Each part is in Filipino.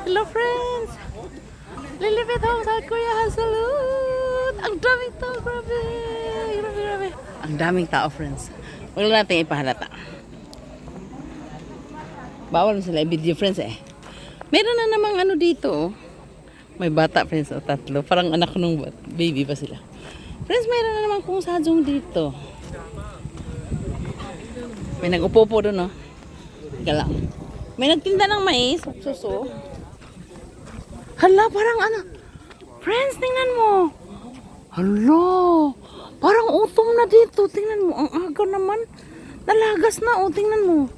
Hello friends! Lilipit ako sa Kuya Hasalut! Ang daming tao, grabe! Grabe, grabe! Ang daming tao, friends. Huwag lang natin ipahalata. Bawal na sila i-video, friends eh. Meron na namang ano dito, oh. May bata, friends, o tatlo. Parang anak ko nung baby pa sila. Friends, meron na namang kung sadyong dito. May nag-upo-upo doon, oh. Teka lang. May nagtinda ng mais, suso. Hala, parang ano. Friends, tingnan mo. Hala, parang utom na dito. Tingnan mo, ang aga naman. Nalagas na, oh. Tingnan mo.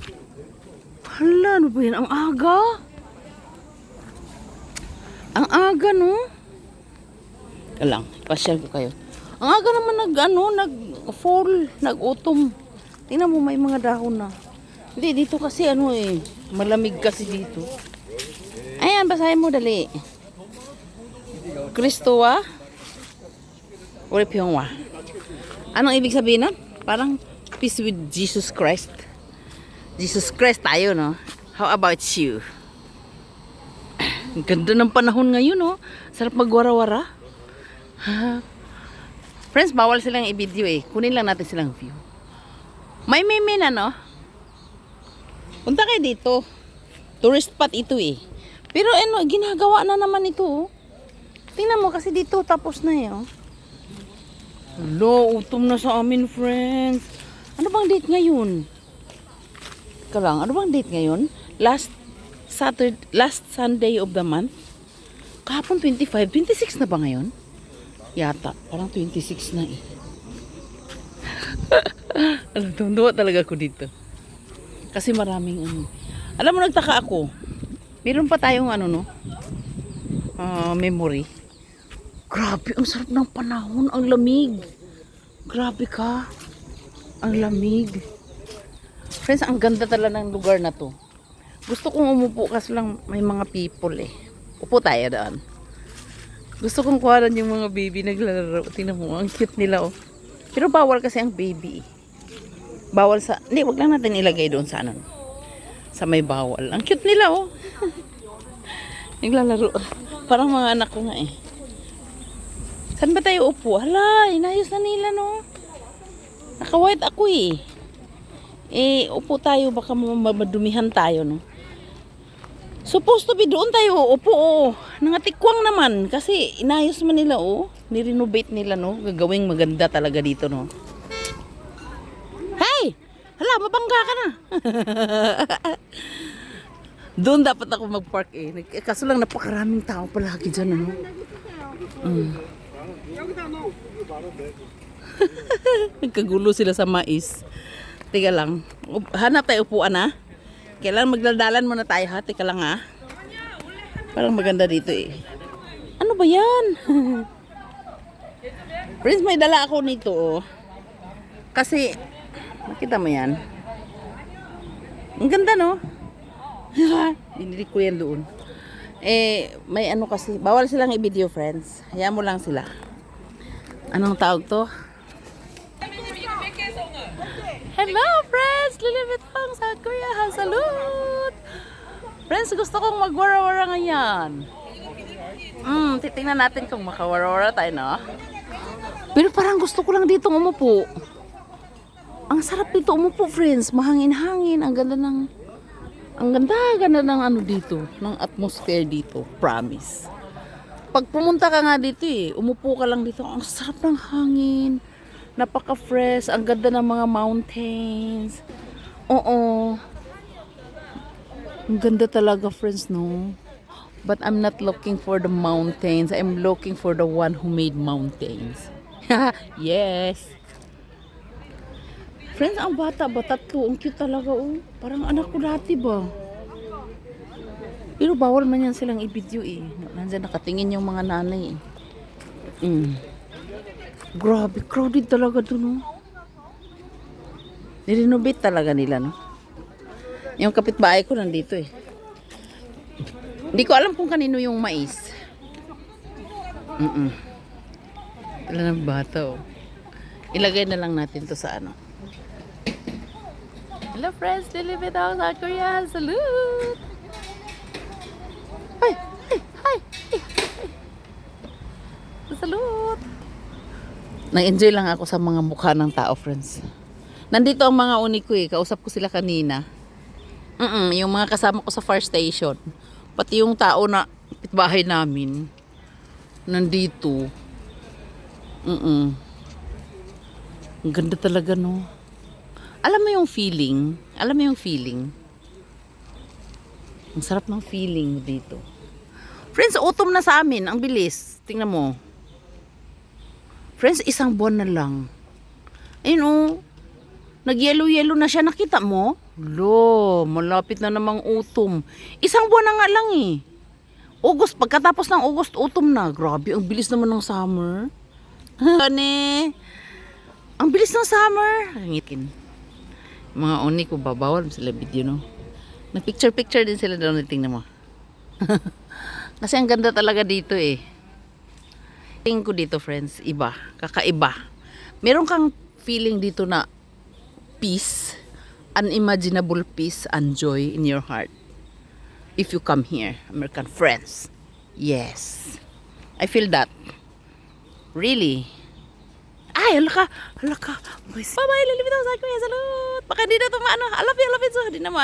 Hala, ano ba yan? Ang aga. Ang aga, no? Teka lang, pasyal ko kayo. Ang aga naman nag-fall, nag-utom. Tingnan mo, may mga dahon na. Hindi, dito kasi ano eh. Malamig kasi dito. Ayan, basahin mo dali. Kristowa. Uripyongwa. Anong ibig sabihin nun? Parang peace with Jesus Christ. Jesus Christ tayo, no? How about you? Ang ganda ng panahon ngayon, no? Sarap magwara-wara. Friends, bawal silang i-video eh. Kunin lang natin silang view. May meme na, no? Punta kayo dito. Tourist spot ito eh. Pero ano, ginagawa na naman ito, oh. Tingnan mo kasi dito tapos na eh, oh. Hello, utom na sa amin, friends. Ano bang date ngayon? Teka lang, ano bang date ngayon? Last Sunday of the month. Kahapon 25, 26 na ba ngayon? Yata, parang 26 na eh. Alam, tunduwa talaga ako dito. Kasi maraming ano. Alam mo, nagtaka ako. Meron pa tayong ano, no? Memory. Grabe, ang sarap ng panahon. Ang lamig. Grabe ka. Ang lamig. Friends, ang ganda talaga ng lugar na to. Gusto kong umupo kasi lang may mga people eh. Upo tayo doon. Gusto kong kuharan yung mga baby naglalaro. Tingnan mo, ang cute nila oh. Pero bawal kasi ang baby. Bawal sa... Hindi, wag lang natin ilagay doon sa ano. Sa may bawal. Ang cute nila oh. Naglalaro. Parang mga anak ko nga eh. Saan ba tayo upo? Hala, inayos na nila no. Naka-white ako eh. Eh, upo tayo. Baka madumihan tayo no. Supposed to be doon tayo upo oh. Nangatikwang naman. Kasi inayos man nila oh. Nirenovate nila no. Gagawing maganda talaga dito no. Hey! Hala, mabangga ka na. Doon dapat ako mag-park eh. Kaso lang napakaraming tao palagi dyan ano. Nagkagulo sila sa mais. Teka lang. Hanap tayo upuan ha. Kailangan magdaldalan muna tayo ha. Teka lang ha. Parang maganda dito eh. Ano ba yan? Friends, may dala ako nito oh. Kasi, makita mo yan. Ang ganda no? Dinilig ko yan doon. Eh, may ano kasi. Bawal silang i-video friends. Hayaan mo lang sila. Anong tawag to? Hello friends! Lilibit lang sa Kuya Hasalut! Friends, gusto kong magwara-wara ngayon. Titingnan natin kung makawara-wara tayo, no? Pero parang gusto ko lang dito umupo. Ang sarap dito umupo, friends. Mahangin-hangin. Ang ganda ng ano dito. Ng atmosphere dito. Promise. Pag pumunta ka nga dito eh, umupo ka lang dito. Ang sarap ng hangin. Napaka-fresh. Ang ganda ng mga mountains. Oo. Ang ganda talaga, friends, no? But I'm not looking for the mountains. I'm looking for the one who made mountains. Yes. Friends, ang bata ba? Tatlo. Ang cute talaga, oh. Parang anak ko dati ba? Pero bawal man yan silang i-video eh. Nandiyan nakatingin yung mga nanay eh. Grabe, crowded talaga dun, oh. Nirenovate talaga nila, no? Yung kapitbahay ko nandito eh. Hindi ko alam kung kanino yung mais. Wala ng bata, oh. Ilagay na lang natin to sa ano. Hello friends, Lilibit ako sa Kuya Hasalut! Ay! Salute! Nag-enjoy lang ako sa mga mukha ng tao, friends. Nandito ang mga uni ko eh. Kausap ko sila kanina. Yung mga kasama ko sa fire station. Pati yung tao na pitbahay namin. Nandito. Ang ganda talaga, no? Alam mo yung feeling? Alam mo yung feeling? Ang sarap ng feeling dito. Friends, autumn na sa amin. Ang bilis. Tingnan mo. Friends, isang buwan na lang. Ayun oh. Nag-yellow-yellow na siya. Nakita mo? Lo, malapit na namang autumn. Isang buwan na nga lang eh. August, pagkatapos ng August, autumn na. Grabe, ang bilis naman ng summer. Kani. Ang bilis ng summer. Ngitin. Mga uni ko, babawal sila video, no? Nag-picture-picture din sila doon. Tingnan mo. Kasi ang ganda talaga dito eh. Tingin ko dito, friends, iba. Kakaiba. Meron kang feeling dito na peace, unimaginable peace and joy in your heart. If you come here, American friends. Yes. I feel that. Really. Ay, hala ka. Hala ka. Bye-bye. Lalipit ako sa kuya. Salud. Baka di na ito maano. Alapin. So, di na maano.